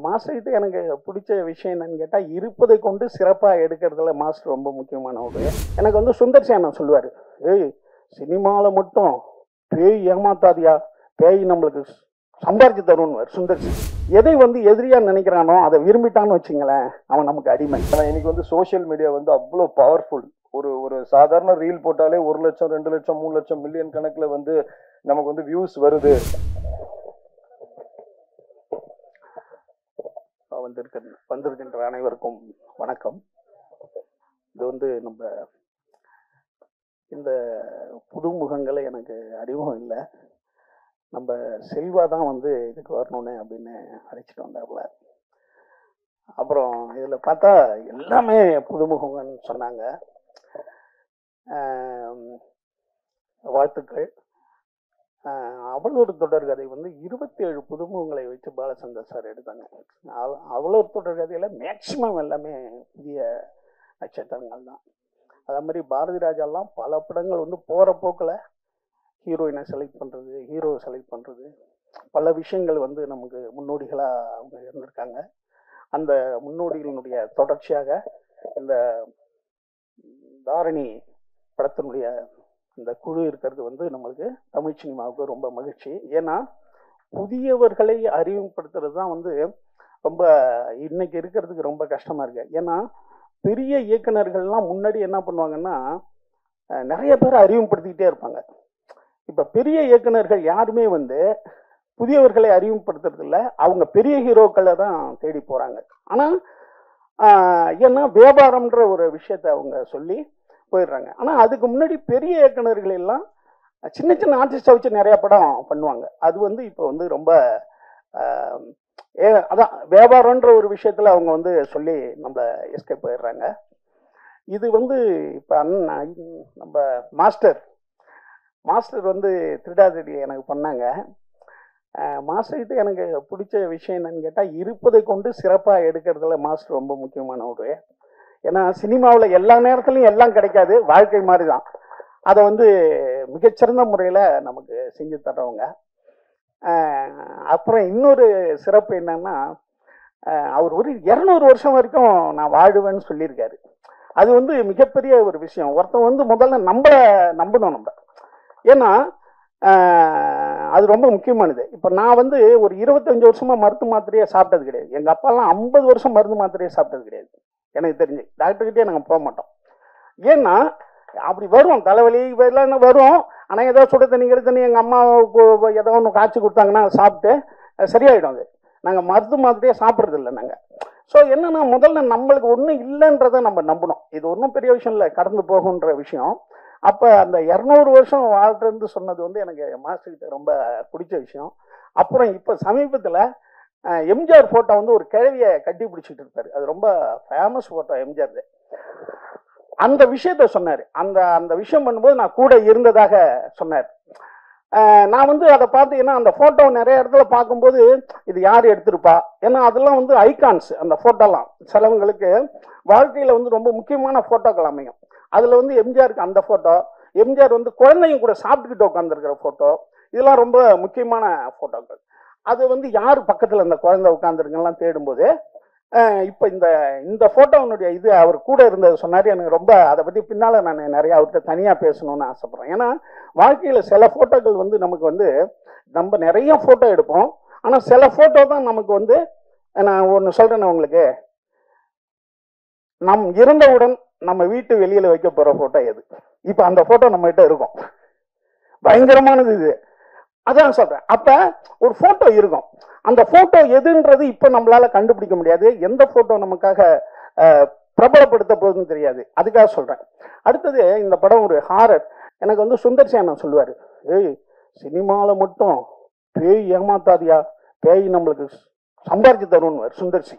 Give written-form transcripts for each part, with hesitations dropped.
மாஸ்டர்கிட்ட எனக்கு பிடிச்ச விஷயம் என்னன்னு கேட்டால், இருப்பதை கொண்டு சிறப்பாக எடுக்கிறதுல மாஸ்டர் ரொம்ப முக்கியமானவர். எனக்கு வந்து சுந்தர் சி அண்ணன் சொல்லுவார், ஏய் சினிமாவில் மட்டும் பேய் ஏமாத்தாதியா, பேய் நம்மளுக்கு சம்பாதிச்சு தருவார் சுந்தர் சி. எதை வந்து எதிரியா நினைக்கிறானோ அதை விரும்பிட்டான்னு வச்சுங்களேன், அவன் நமக்கு அடிமை. ஆனால் இன்னைக்கு வந்து சோஷியல் மீடியா வந்து அவ்வளோ பவர்ஃபுல். ஒரு சாதாரண ரீல் போட்டாலே 1 லட்சம் 2 லட்சம் 3 லட்சம் மில்லியன் கணக்கில் வந்து நமக்கு வந்து வியூஸ் வருது. வந்திருக்கின்ற அனைவருக்கும் வணக்கம். இது வந்து நம்ம இந்த புதுமுகங்களை எனக்கு அறிமுகம் இல்லை. நம்ம செல்வா தான் வந்து இதுக்கு வரணுன்னு அப்படின்னு அழைச்சிட்டு வந்தாப்புல. அப்புறம் இதில் பார்த்தா எல்லாமே புதுமுகங்கன்னு சொன்னாங்க. வாழ்த்துக்கள். அவளோட தொடர்கதை வந்து 27 புதுமுகங்களை வச்சு பாலச்சந்தர் சார் எடுத்தாங்க. அவளோட தொடர்கதையில் மேக்சிமம் எல்லாமே புதிய நட்சத்திரங்கள் தான். அதே மாதிரி பாரதி ராஜாலாம் பல படங்கள் வந்து போகிற போக்கில் ஹீரோயினை செலக்ட் பண்ணுறது, ஹீரோவை செலக்ட் பண்ணுறது, பல விஷயங்கள் வந்து நமக்கு முன்னோடிகளாக அவங்க இருந்திருக்காங்க. அந்த முன்னோடிகளினுடைய தொடர்ச்சியாக இந்த தாரணி படத்தினுடைய இந்த குழு இருக்கிறது வந்து நம்மளுக்கு தமிழ் சினிமாவுக்கு ரொம்ப மகிழ்ச்சி. ஏன்னா புதியவர்களை அறிமுகப்படுத்துறது தான் வந்து ரொம்ப இன்னைக்கு இருக்கிறதுக்கு ரொம்ப கஷ்டமாக இருக்கு. ஏன்னா பெரிய இயக்குநர்கள்லாம் முன்னாடி என்ன பண்ணுவாங்கன்னா நிறைய பேர் அறிமுகப்படுத்திக்கிட்டே இருப்பாங்க. இப்போ பெரிய இயக்குநர்கள் யாருமே வந்து புதியவர்களை அறிமுகப்படுத்துறதில்ல, அவங்க பெரிய ஹீரோக்களை தான் தேடி போகிறாங்க. ஆனால் ஏன்னா வியாபாரம்ன்ற ஒரு விஷயத்தை அவங்க சொல்லி போயிடுறாங்க. ஆனால் அதுக்கு முன்னாடி பெரிய இயக்குநர்கள் எல்லாம் சின்ன சின்ன ஆர்டிஸ்டை வச்சு நிறைய படம் பண்ணுவாங்க. அது வந்து இப்போ வந்து ரொம்ப அதான் வியாபாரம்ன்ற ஒரு விஷயத்தில் அவங்க வந்து சொல்லி நம்ம எஸ்கேப் போயிடுறாங்க. இது வந்து இப்போ நம்ம மாஸ்டர் வந்து திருடாதிரி எனக்கு பண்ணாங்க. மாஸ்டர்கிட்ட எனக்கு பிடிச்ச விஷயம் என்னன்னு கேட்டால், இருப்பதை கொண்டு சிறப்பாக எடுக்கிறதுல மாஸ்டர் ரொம்ப முக்கியமானவர். ஏன்னா சினிமாவில் எல்லா நேரத்துலையும் எல்லாம் கிடைக்காது, வாழ்க்கை மாதிரி தான். அதை வந்து மிகச்சிறந்த முறையில் நமக்கு செஞ்சு தர்றவங்க. அப்புறம் இன்னொரு சிறப்பு என்னன்னா, அவர் ஒரு 200 வருஷம் வரைக்கும் நான் வாழுவேன்னு சொல்லியிருக்காரு. அது வந்து மிகப்பெரிய ஒரு விஷயம். ஒருத்தன் வந்து முதல்ல நம்பணும் நம்ம. ஏன்னா அது ரொம்ப முக்கியமானது. இப்போ நான் வந்து ஒரு 25 வருஷமாக மருந்து மாத்திரையே சாப்பிட்டது கிடையாது. எங்கள் அப்பாலாம் 50 வருஷம் மருந்து மாத்திரையே சாப்பிட்டது கிடையாது. எனக்கு தெரிஞ்சு டாக்டர்கிட்டே நாங்கள் போக மாட்டோம். ஏன்னா அப்படி வரும், தலைவலி எல்லாம் வரும். ஆனால் ஏதோ சுட தண்ணி கிட தண்ணி எங்கள் அம்மா ஏதோ ஒன்று காய்ச்சி கொடுத்தாங்கன்னா சாப்பிட்டு சரியாயிடும். அது நாங்கள் மருந்து மாத்திரையே சாப்பிட்றது இல்லை நாங்கள். ஸோ என்னன்னா முதல்ல நம்மளுக்கு ஒன்றும் இல்லைன்றதை நம்ம நம்பணும். இது ஒன்றும் பெரிய விஷயம் இல்லை, கடந்து போகுன்ற விஷயம். அப்போ அந்த 200 வருஷம் வாழ்றதுன்னு சொன்னது வந்து எனக்கு மாஸ்டர்கிட்ட ரொம்ப பிடிச்ச விஷயம். அப்புறம் இப்போ சமீபத்தில் எம்ஜிஆர் ஃபோட்டோ வந்து ஒரு கிழவியை கட்டி பிடிச்சிட்டு இருப்பாரு. அது ரொம்ப ஃபேமஸ் ஃபோட்டோ எம்ஜிஆர். அந்த விஷயத்த சொன்னார். அந்த விஷயம் பண்ணும்போது நான் கூட இருந்ததாக சொன்னார். நான் வந்து அதை பார்த்தீங்கன்னா அந்த ஃபோட்டோ நிறைய இடத்துல பார்க்கும்போது இது யார் எடுத்திருப்பா, ஏன்னா அதெல்லாம் வந்து ஐகான்ஸ். அந்த ஃபோட்டோலாம் சிலவங்களுக்கு வாழ்க்கையில் வந்து ரொம்ப முக்கியமான ஃபோட்டோக்கள் அமையும். அதில் வந்து எம்ஜிஆருக்கு அந்த ஃபோட்டோ, எம்ஜிஆர் வந்து குழந்தைங்க கூட சாப்பிட்டுக்கிட்டு உட்காந்துருக்கிற ஃபோட்டோ, இதெல்லாம் ரொம்ப முக்கியமான ஃபோட்டோக்கள். அது வந்து யார் பக்கத்தில் அந்த குழந்தை உட்காந்துருங்கலாம் தேடும்போது இப்போ இந்த ஃபோட்டோனுடைய இது அவர் கூட இருந்தது சொன்னார். எனக்கு ரொம்ப அதை பற்றி பின்னால் நான் நிறையா அவர்கிட்ட தனியாக பேசணும்னு ஆசைப்பட்றேன். ஏன்னா வாழ்க்கையில் சில ஃபோட்டோக்கள் வந்து நமக்கு வந்து நம்ம நிறைய ஃபோட்டோ எடுப்போம். ஆனால் சில ஃபோட்டோ தான் நமக்கு வந்து, நான் ஒன்று சொல்கிறேன்னு உங்களுக்கு, நம் இருந்தவுடன் நம்ம வீட்டு வெளியில் வைக்க போகிற ஃபோட்டோ எது? இப்போ அந்த ஃபோட்டோ நம்மகிட்ட இருக்கும், பயங்கரமானது இது. அதான் சொல்கிறேன். அப்போ ஒரு ஃபோட்டோ இருக்கும், அந்த ஃபோட்டோ எதுன்றது இப்போ நம்மளால கண்டுபிடிக்க முடியாது. எந்த ஃபோட்டோ நமக்காக பிரபலப்படுத்த போகுதுன்னு தெரியாது. அதுக்காக சொல்கிறேன். அடுத்தது இந்த படம் ஒரு ஹாரர். எனக்கு வந்து சுந்தர் சி அண்ணன் சொல்லுவார், ஏய் சினிமாவில் மட்டும் பேய் ஏமாத்தாதியா, பேய் நம்மளுக்கு சம்பாதிச்சு தருவார் சுந்தர் சி.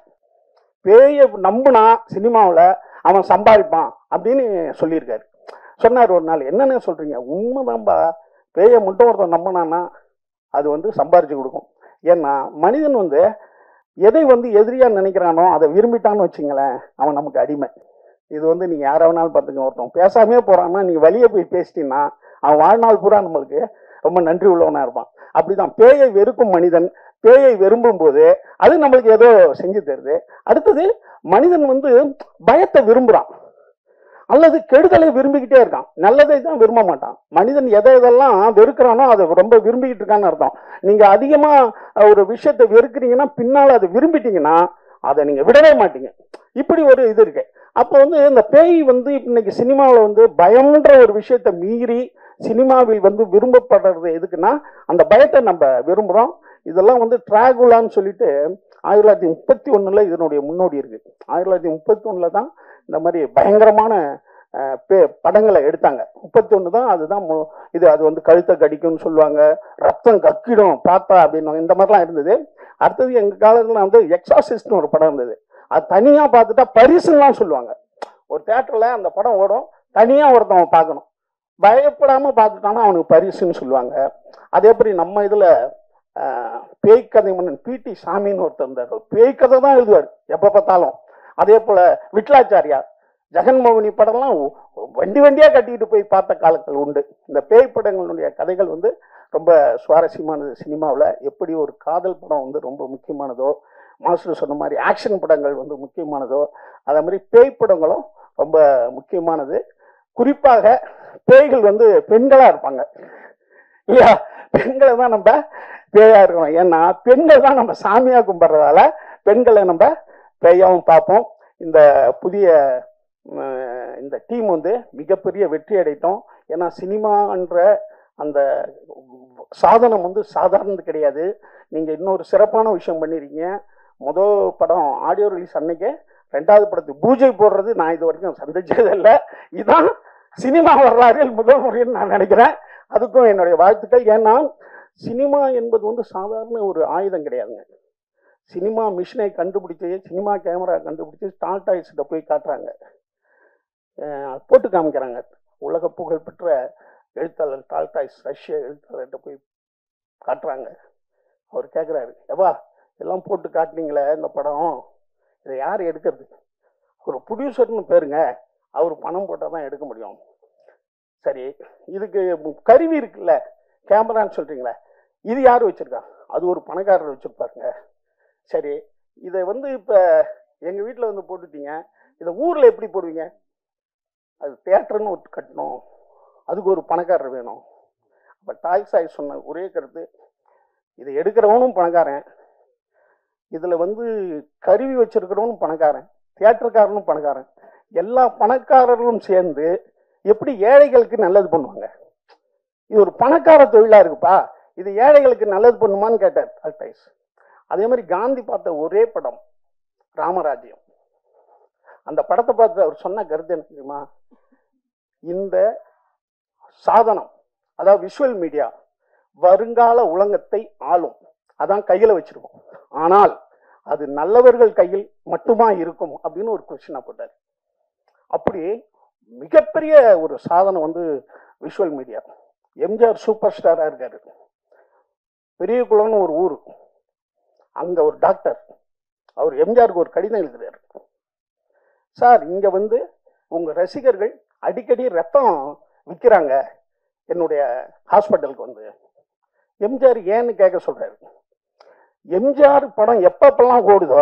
பேயை நம்புனா சினிமாவில் அவன் சம்பாதிப்பான் அப்படின்னு சொல்லியிருக்காரு. சொன்னார் ஒரு நாள், என்னென்ன சொல்கிறீங்க, உண்மைதான்பா, பேயை மட்டும் ஒருத்தன் நம்பினான்னா அது வந்து சம்பாரிச்சு கொடுக்கும். ஏன்னா மனிதன் வந்து எதை வந்து எதிரியாக நினைக்கிறானோ அதை விரும்பிட்டான்னு வச்சுங்களேன், அவன் நமக்கு அடிமை. இது வந்து நீங்கள் யாரை வேணாலும் பார்த்துங்க. ஒருத்தன் பேசாமே போகிறான்னா நீங்கள் வெளியே போய் பேசிட்டீங்கன்னா அவன் வாழ்நாள் பூரா நம்மளுக்கு ரொம்ப நன்றி உள்ளவனாக இருப்பான். அப்படிதான் பேயை வெறுக்கும் மனிதன் பேயை விரும்பும் போது அது நம்மளுக்கு ஏதோ செஞ்சு தருது. அடுத்தது மனிதன் வந்து பயத்தை விரும்புறான் அல்லது கெடுதலை விரும்பிக்கிட்டே இருக்கான், நல்லதை தான் விரும்ப மாட்டான். மனிதன் எதெல்லாம் வெறுக்கிறானோ அதை ரொம்ப விரும்பிக்கிட்டு இருக்கான்னு அர்த்தம். நீங்க அதிகமா ஒரு விஷயத்தை வெறுக்கிறீங்கன்னா பின்னால் அதை விரும்பிட்டீங்கன்னா அதை நீங்க விடவே மாட்டீங்க. இப்படி ஒரு இது இருக்கு. அப்போ வந்து இந்த பேய் வந்து இன்னைக்கு சினிமாவில் வந்து பயம்ன்ற ஒரு விஷயத்தை மீறி சினிமாவில் வந்து விரும்பப்படுறது எதுக்குன்னா அந்த பயத்தை நம்ம விரும்புகிறோம். இதெல்லாம் வந்து டிராகுலான்னு சொல்லிட்டு 1931 இதனுடைய முன்னோடி இருக்கு. 1931 தான் இந்த மாதிரி பயங்கரமான படங்களை எடுத்தாங்க. 31 தான் அதுதான் இது. அது வந்து கழுத்தை கடிக்கும்னு சொல்லுவாங்க, ரத்தம் கக்கிடும் பார்த்தா அப்படின்னு இந்த மாதிரிலாம் இருந்தது. அடுத்தது எங்க காலத்துல வந்து எக்ஸாசிஸ்ட்னு ஒரு படம் இருந்தது. அது தனியா பார்த்துட்டா பரிசுலாம் சொல்லுவாங்க. ஒரு தியேட்டர்ல அந்த படம் ஓடும், தனியா ஒருத்தவன் பார்க்கணும், பயப்படாம பார்த்துட்டானா அவனுக்கு பரிசுன்னு சொல்லுவாங்க. அதே மாதிரி நம்ம இதுல பேய்க்கதை மன்னன் பிடி சாமின்னு ஒருத்தர் இருந்தார். பேய்க்கதை தான் எழுதுவார் எப்ப பார்த்தாலும். அதே போல விட்லாச்சாரியா, ஜெகன்மோகினி படம்லாம் வண்டி வண்டியா கட்டிட்டு போய் பார்த்த காலங்கள் உண்டு. இந்த பேய் படங்களுடைய கதைகள் வந்து ரொம்ப சுவாரஸ்யமானது. சினிமாவில் எப்படி ஒரு காதல் படம் வந்து ரொம்ப முக்கியமானதோ, மாஸ்டர் சொன்ன மாதிரி ஆக்ஷன் படங்கள் வந்து முக்கியமானதோ, அதே மாதிரி பேய் படங்களும் ரொம்ப முக்கியமானது. குறிப்பாக பேய்கள் வந்து பெண்களா இருப்பாங்க இல்லையா? பெண்களை தான் நம்ம பேயா இருக்கணும். ஏன்னா பெண்கள் தான் நம்ம சாமியா கும்பிட்றதால பெண்களை நம்ம பேயாவும் பார்ப்போம். இந்த புதிய இந்த டீம் வந்து மிகப்பெரிய வெற்றி அடைத்தோம். ஏன்னா சினிமான்ற அந்த சாதனம் வந்து சாதாரணது கிடையாது. நீங்க இன்னொரு சிறப்பான விஷயம் பண்ணிருக்கீங்க. முதல் படம் ஆடியோ ரிலீஸ் அன்னைக்கே 2வது படத்துக்கு பூஜை போடுறது நான் இது வரைக்கும் சந்திச்சது இல்லை. இதுதான் சினிமா வரலாறில் முதல் முறைன்னு நான் நினைக்கிறேன். அதுக்கும் என்னுடைய வாழ்த்துக்கள். ஏன்னா சினிமா என்பது வந்து சாதாரண ஒரு ஆயுதம் கிடையாதுங்க. சினிமா மிஷினை கண்டுபிடிச்சி, சினிமா கேமரா கண்டுபிடிச்சி டால்டாய்ஸ்கிட்ட போய் காட்டுறாங்க, போட்டு காமிக்கிறாங்க. உலக புகழ்பெற்ற எழுத்தாளர் டால்டாய்ஸ், ரஷ்ய எழுத்தாளர்கிட்ட போய் காட்டுறாங்க. அவர் கேட்குறாரு, எவா எல்லாம் போட்டு காட்டினீங்களே இந்த படம், இதை யார் எடுக்கிறது? ஒரு ப்ரொடியூசர்னு பேருங்க, அவர் பணம் போட்டால் தான் எடுக்க முடியும். சரி, இதுக்கு கருவி இருக்குல்ல, கேமரான்னு சொல்கிறீங்களே, இது யார் வச்சுருக்கா? அது ஒரு பணக்காரர் வச்சுருப்பாருங்க. சரி, இதை வந்து இப்போ எங்கள் வீட்டில் வந்து போட்டுட்டீங்க, இதை ஊரில் எப்படி போடுவீங்க? அது தியேட்டர்னு ஒரு கட்டணும், அதுக்கு ஒரு பணக்காரர் வேணும். அப்போ டால்ஸ்டாய் சொன்ன ஒரே கருத்து, இதை எடுக்கிறவனும் பணக்காரன், இதில் வந்து கருவி வச்சிருக்கிறவனும் பணக்காரன், தியேட்டருக்காரனும் பணக்காரன், எல்லா பணக்காரர்களும் சேர்ந்து எப்படி ஏழைகளுக்கு நல்லது பண்ணுவாங்க? இது ஒரு பணக்கார தொழிலா இருக்குப்பா, இது ஏழைகளுக்கு நல்லது பண்ணுமான்னு கேட்டார் டால்ஸ்டாய். அதே மாதிரி காந்தி பார்த்த ஒரே படம் ராமராஜ்யம். அந்த படத்தை பார்த்து அவர் சொன்ன கருத்து என்ன தெரியுமா? இந்த சாதனம், அதாவது விஷுவல் மீடியா, வருங்கால உலகத்தை ஆளும், அதான் கையில வச்சிருக்கோம், ஆனால் அது நல்லவர்கள் கையில் மட்டுமா இருக்கும் அப்படின்னு ஒரு கொஸ்டினா போட்டார். அப்படி மிகப்பெரிய ஒரு சாதனம் வந்து விஷுவல் மீடியா. எம்ஜிஆர் சூப்பர் ஸ்டாரா இருக்காரு. பெரிய குளம்னு ஒரு ஊர், அங்க ஒரு டாக்டர், அவர் எம்ஜிஆருக்கு ஒரு கடிதம் எழுதுறாரு, சார் இங்க வந்து உங்க ரசிகர்கள் அடிக்கடி ரத்தம் விற்கிறாங்க என்னுடைய ஹாஸ்பிட்டலுக்கு வந்து. எம்ஜிஆர் ஏன்னு கேட்க சொல்றாரு. எம்ஜிஆர் படம் எப்பப்பெல்லாம் ஓடுதோ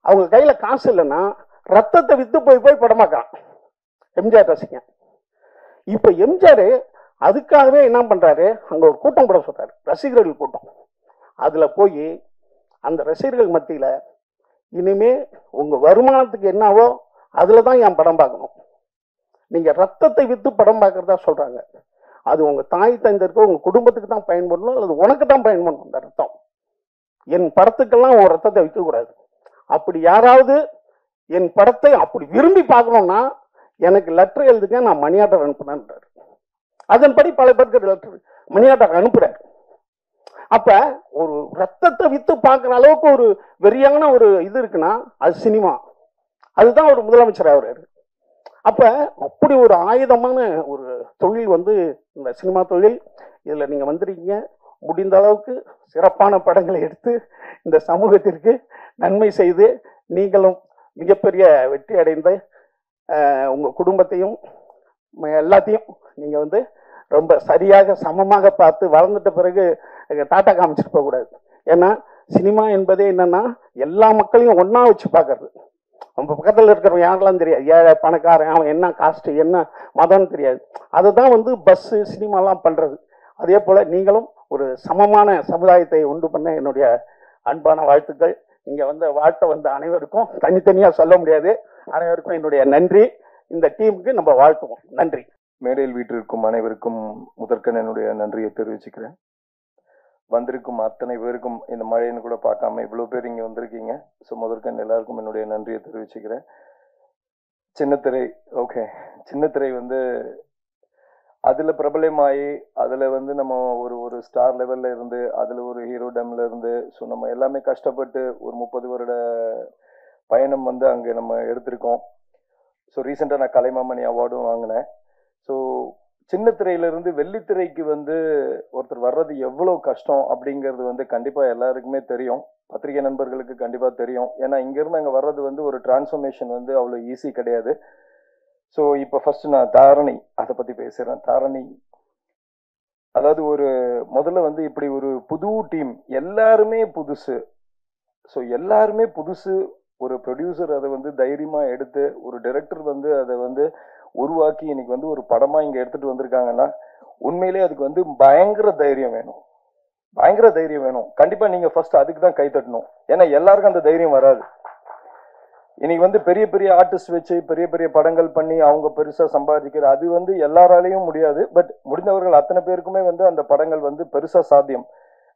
அவங்க கையில காசு இல்லைன்னா ரத்தத்தை வித்து போய் போய் படமாக்கான் எம்ஜிஆர் ரசிகன். இப்ப எம்ஜிஆர் அதுக்காகவே என்ன பண்றாரு, அங்க ஒரு கூட்டம் போட சொல்றாரு, ரசிகர்கள் கூட்டம். அதுல போய் அந்த ரசிகர்கள் மத்தியில இனிமே உங்க வருமானத்துக்கு என்னவோ அதுலதான் என் படம் பார்க்கணும், நீங்க ரத்தத்தை வித்து படம் பார்க்கறதா சொல்றாங்க. அது உங்க தாய் தந்தைக்கோ உங்க குடும்பத்துக்கு தான் பயன்படணும், அல்லது உனக்கு தான் பயன்படணும் அந்த ரத்தம். என் படத்துக்கெல்லாம் உன் ரத்தத்தை விற்க கூடாது. அப்படி யாராவது என் படத்தை அப்படி விரும்பி பார்க்கணும்னா எனக்கு லெட்டர் எழுதுங்க, நான் மணி ஆர்டர் அனுப்புனேன்றாரு. அதன்படி பல பேருக்கு லெட்டர் மணி ஆர்டர் அனுப்புறாரு. அப்ப ஒரு ரத்தத்தை வித்து பார்க்குற அளவுக்கு ஒரு வெறியான ஒரு இது இருக்குன்னா அது சினிமா. அதுதான் ஒரு முதலமைச்சர் ஆகுறாரு. அப்ப அப்படி ஒரு ஆயுதமான ஒரு தொழில் வந்து இந்த சினிமா தொழில். இதுல நீங்க வந்திருக்கீங்க, முடிந்த அளவுக்கு சிறப்பான படங்களை எடுத்து இந்த சமூகத்திற்கு நன்மை செய்து நீங்களும் மிகப்பெரிய வெற்றி அடைந்த உங்க குடும்பத்தையும் எல்லாத்தையும் நீங்க வந்து ரொம்ப சரியாக சமமாக பார்த்து, வளர்ந்துட்ட பிறகு டாட்டா காமிச்சிட்டு போக கூடாது. ஏன்னா சினிமா என்பதே என்னன்னா எல்லா மக்களையும் ஒன்றா வச்சு பார்க்கறது. நம்ம பக்கத்தில் இருக்கிறவங்க யாரெல்லாம் தெரியாது, ஏழை பணக்காரன் அவன் என்ன காஸ்ட்டு என்ன மதம்னு தெரியாது. அதுதான் வந்து பஸ்ஸு சினிமாலாம் பண்ணுறது. அதே போல் நீங்களும் ஒரு சமமான சமுதாயத்தை உண்டு பண்ண என்னுடைய அன்பான வாழ்த்துக்கள். இங்கே வந்து வாழ்த்த வந்த அனைவருக்கும் தனித்தனியாக சொல்ல முடியாது, அனைவருக்கும் என்னுடைய நன்றி. இந்த டீமுக்கு நம்ம வாழ்த்துவோம். நன்றி. மேடையில் வீட்டிற்கும் அனைவருக்கும் முதற்கன் என்னுடைய நன்றியை தெரிவிச்சுக்கிறேன். வந்திருக்கும் அத்தனை பேருக்கும் இந்த மழைன்னு கூட பார்க்காம இவ்வளோ பேர் இங்கே வந்திருக்கீங்க. ஸோ முதற்கன் எல்லாருக்கும் என்னுடைய நன்றியை தெரிவிச்சுக்கிறேன். சின்னத்திரை, ஓகே, சின்னத்திரை வந்து அதில் பிரபலமாகி அதில் வந்து நம்ம ஒரு ஸ்டார் லெவலில் இருந்து அதில் ஒரு ஹீரோ டம்ல இருந்து ஸோ நம்ம எல்லாமே கஷ்டப்பட்டு ஒரு 30 வருட பயணம் வந்து அங்கே நம்ம எடுத்திருக்கோம். ஸோ ரீசெண்டாக நான் கலைமாமணி அவார்டும் வாங்கினேன். ஸோ சின்னத்திரையிலிருந்து வெள்ளித்திரைக்கு வந்து ஒருத்தர் வர்றது எவ்வளோ கஷ்டம் அப்படிங்கிறது வந்து கண்டிப்பாக எல்லாருக்குமே தெரியும். பத்திரிகை நண்பர்களுக்கு கண்டிப்பாக தெரியும். ஏன்னா இங்கேருந்து அங்கே வர்றது வந்து ஒரு டிரான்ஸ்ஃபர்மேஷன் வந்து அவ்வளோ ஈஸி கிடையாது. ஸோ இப்போ ஃபர்ஸ்ட் நான் தாரணி அதை பற்றி பேசுகிறேன். தாரணி அதாவது ஒரு முதல்ல வந்து இப்படி ஒரு புது டீம், எல்லாருமே புதுசு. ஸோ எல்லாருமே புதுசு. ஒரு ப்ரொடியூசர் அதை வந்து தைரியமாக எடுத்து, ஒரு டைரக்டர் வந்து அதை வந்து உருவாக்கி இன்னைக்கு வந்து ஒரு படமாக இங்கே எடுத்துகிட்டு வந்திருக்காங்கன்னா உண்மையிலே அதுக்கு வந்து பயங்கர தைரியம் வேணும். பயங்கர தைரியம் வேணும். கண்டிப்பாக நீங்கள் ஃபர்ஸ்ட் அதுக்கு தான் கை தட்டணும். ஏன்னா எல்லாருக்கும் அந்த தைரியம் வராது. இன்னைக்கு வந்து பெரிய பெரிய ஆர்டிஸ்ட் வச்சு பெரிய பெரிய படங்கள் பண்ணி அவங்க பெருசாக சம்பாதிக்கிற அது வந்து எல்லாராலையும் முடியாது. பட் முடிந்தவர்கள் அத்தனை பேருக்குமே வந்து அந்த படங்கள் வந்து பெருசாக சாத்தியம்.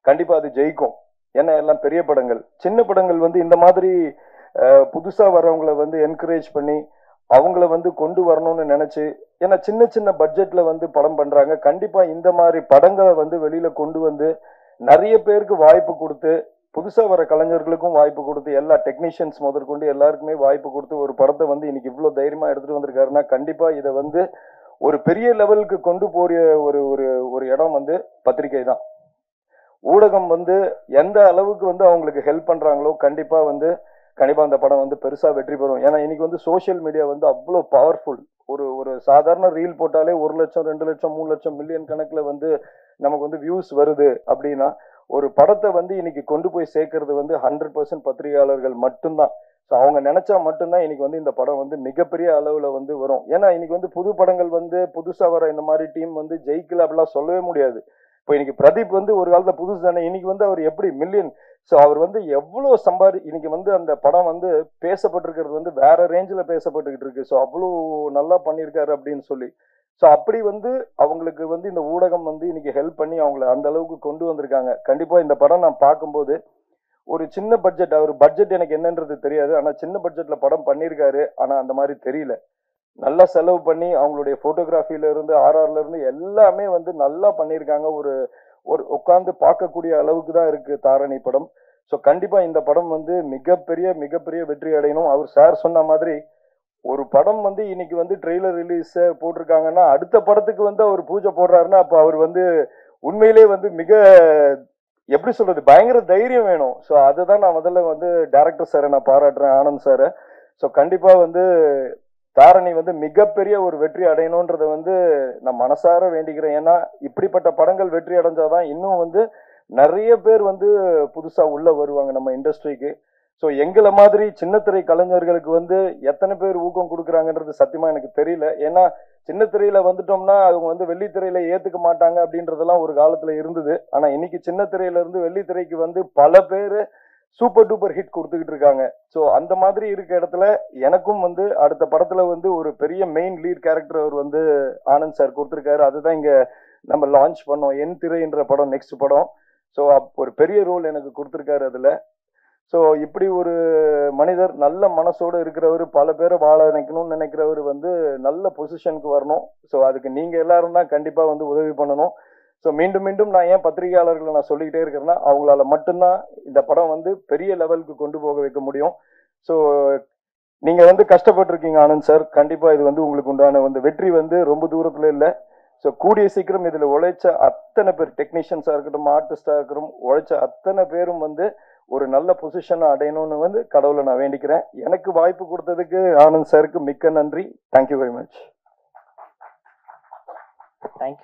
கண்டிப்பாக அது ஜெயிக்கும். ஏன்னா எல்லாம் பெரிய படங்கள். சின்ன படங்கள் வந்து இந்த மாதிரி புதுசாக வர்றவங்களை வந்து என்கரேஜ் பண்ணி அவங்கள வந்து கொண்டு வரணும்னு நினைச்சு, ஏன்னா சின்ன சின்ன பட்ஜெட்ல வந்து படம் பண்றாங்க. கண்டிப்பா இந்த மாதிரி படங்களை வந்து வெளியில கொண்டு வந்து நிறைய பேருக்கு வாய்ப்பு கொடுத்து, புதுசா வர கலைஞர்களுக்கும் வாய்ப்பு கொடுத்து, எல்லா டெக்னீஷியன்ஸ் முதற்கொண்டு எல்லாருக்குமே வாய்ப்பு கொடுத்து ஒரு படத்தை வந்து இன்னைக்கு இவ்வளவு தைரியமா எடுத்துட்டு வந்திருக்காருன்னா கண்டிப்பா இதை வந்து ஒரு பெரிய லெவலுக்கு கொண்டு போற ஒரு ஒரு ஒரு இடம் வந்து பத்திரிகை தான். ஊடகம் வந்து எந்த அளவுக்கு வந்து அவங்களுக்கு ஹெல்ப் பண்றாங்களோ கண்டிப்பா அந்த படம் வந்து பெருசா வெற்றி பெறும். ஏன்னா இன்னைக்கு வந்து சோசியல் மீடியா வந்து அவ்வளோ பவர்ஃபுல். ஒரு சாதாரண ரீல் போட்டாலே 1 லட்சம் 2 லட்சம் 3 லட்சம் மில்லியன் கணக்குல வந்து நமக்கு வந்து வியூஸ் வருது அப்படின்னா ஒரு படத்தை வந்து இன்னைக்கு கொண்டு போய் சேர்க்கறது வந்து 100% பத்திரிகையாளர்கள் மட்டும்தான். ஸோ அவங்க நினைச்சா மட்டும்தான் இன்னைக்கு வந்து இந்த படம் வந்து மிகப்பெரிய அளவுல வந்து வரும். ஏன்னா இன்னைக்கு வந்து புது படங்கள் வந்து புதுசா வர இந்த மாதிரி டீம் வந்து ஜெயிக்கல அப்படிலாம் சொல்லவே முடியாது. இப்போ இன்னைக்கு பிரதீப் வந்து ஒரு காலத்துல புதுசு தானே, இன்னைக்கு வந்து அவர் எப்படி மில்லியன், ஸோ அவர் வந்து எவ்வளோ இன்னைக்கு வந்து அந்த படம் வந்து பேசப்பட்டிருக்கிறது வந்து வேற ரேஞ்சில் பேசப்பட்டுக்கிட்டு இருக்கு. ஸோ அவ்வளோ நல்லா பண்ணியிருக்காரு அப்படின்னு சொல்லி. ஸோ அப்படி வந்து அவங்களுக்கு வந்து இந்த ஊடகம் வந்து இன்னைக்கு ஹெல்ப் பண்ணி அவங்கள அந்த அளவுக்கு கொண்டு வந்திருக்காங்க. கண்டிப்பா இந்த படம் நான் பார்க்கும்போது ஒரு சின்ன பட்ஜெட், அவர் பட்ஜெட் எனக்கு என்னன்றது தெரியாது, ஆனால் சின்ன பட்ஜெட்ல படம் பண்ணியிருக்காரு. ஆனால் அந்த மாதிரி தெரியல. நல்லா செலவு பண்ணி அவங்களுடைய போட்டோகிராஃபில இருந்து ஆர்ஆர்ல இருந்து எல்லாமே வந்து நல்லா பண்ணியிருக்காங்க. ஒரு உட்கார்ந்து பார்க்கக்கூடிய அளவுக்கு தான் இருக்கு தாரணி படம். ஸோ கண்டிப்பா இந்த படம் வந்து மிகப்பெரிய வெற்றி அடையணும். அவர் சார் சொன்ன மாதிரி ஒரு படம் வந்து இன்னைக்கு வந்து ட்ரெய்லர் ரிலீஸ் போட்டிருக்காங்கன்னா அடுத்த படத்துக்கு வந்து அவர் பூஜை போடுறாருன்னா அப்போ அவர் வந்து உண்மையிலே வந்து எப்படி சொல்றது, பயங்கர தைரியம் வேணும். ஸோ அதுதான் நான் முதல்ல வந்து டைரக்டர் சாரை நான் பாராட்டுறேன், ஆனந்த் சாரை. ஸோ கண்டிப்பா வந்து தாரணி வந்து மிகப்பெரிய ஒரு வெற்றி அடையணும்ன்றதை வந்து நான் மனசார வேண்டிக்கிறேன். ஏன்னா இப்படிப்பட்ட படங்கள் வெற்றி அடைஞ்சாதான் இன்னும் வந்து நிறைய பேர் வந்து புதுசா உள்ள வருவாங்க நம்ம இண்டஸ்ட்ரிக்கு. ஸோ எங்களை மாதிரி சின்னத்திரை கலைஞர்களுக்கு வந்து எத்தனை பேர் ஊக்கம் கொடுக்குறாங்கன்றது சத்தியமா எனக்கு தெரியல. ஏன்னா சின்னத்திரையில வந்துட்டோம்னா அவங்க வந்து வெள்ளித்திரையில ஏத்துக்க மாட்டாங்க அப்படின்றதெல்லாம் ஒரு காலத்துல இருந்தது. ஆனா இன்னைக்கு சின்னத்திரையில இருந்து வெள்ளித்திரைக்கு வந்து பல பேர் சூப்பர் டூப்பர் ஹிட் கொடுத்துக்கிட்டு இருக்காங்க. ஸோ அந்த மாதிரி இருக்க இடத்துல எனக்கும் வந்து அடுத்த படத்துல வந்து ஒரு பெரிய மெயின் லீட் கேரக்டர் அவர் வந்து ஆனந்த் சார் கொடுத்துருக்காரு. அதுதான் இங்க நம்ம லான்ச் பண்ணோம், என் திரைன்ற படம், நெக்ஸ்ட் படம். ஸோ ஒரு பெரிய ரோல் எனக்கு கொடுத்துருக்காரு அதுல. ஸோ இப்படி ஒரு மனிதர், நல்ல மனசோடு இருக்கிறவர், பல பேரை வாழ நினைக்கணும்னு நினைக்கிறவர் வந்து நல்ல பொசிஷனுக்கு வரணும். ஸோ அதுக்கு நீங்க எல்லாரும் தான் கண்டிப்பா வந்து உதவி பண்ணணும். ஸோ மீண்டும் நான் ஏன் பத்திரிகையாளர்களை நான் சொல்லிக்கிட்டே இருக்கிறேன்னா அவங்களால மட்டும்தான் இந்த படம் வந்து பெரிய லெவலுக்கு கொண்டு போக வைக்க முடியும். ஸோ நீங்க வந்து கஷ்டப்பட்டிருக்கீங்க ஆனந்த் சார். கண்டிப்பா இது வந்து உங்களுக்கு உண்டான வந்து வெற்றி வந்து ரொம்ப தூரத்துல இல்லை. ஸோ கூடிய சீக்கிரம் இதுல உழைச்ச அத்தனை பேர், டெக்னீஷியன்ஸா இருக்கட்டும், ஆர்டிஸ்டா இருக்கட்டும், உழைச்ச அத்தனை பேரும் வந்து ஒரு நல்ல பொசிஷனை அடையணும்னு வந்து கடவுளை நான் வேண்டிக்கிறேன். எனக்கு வாய்ப்பு கொடுத்ததுக்கு ஆனந்த் சாருக்கு மிக்க நன்றி. Thank you very much. தேங்க்யூ.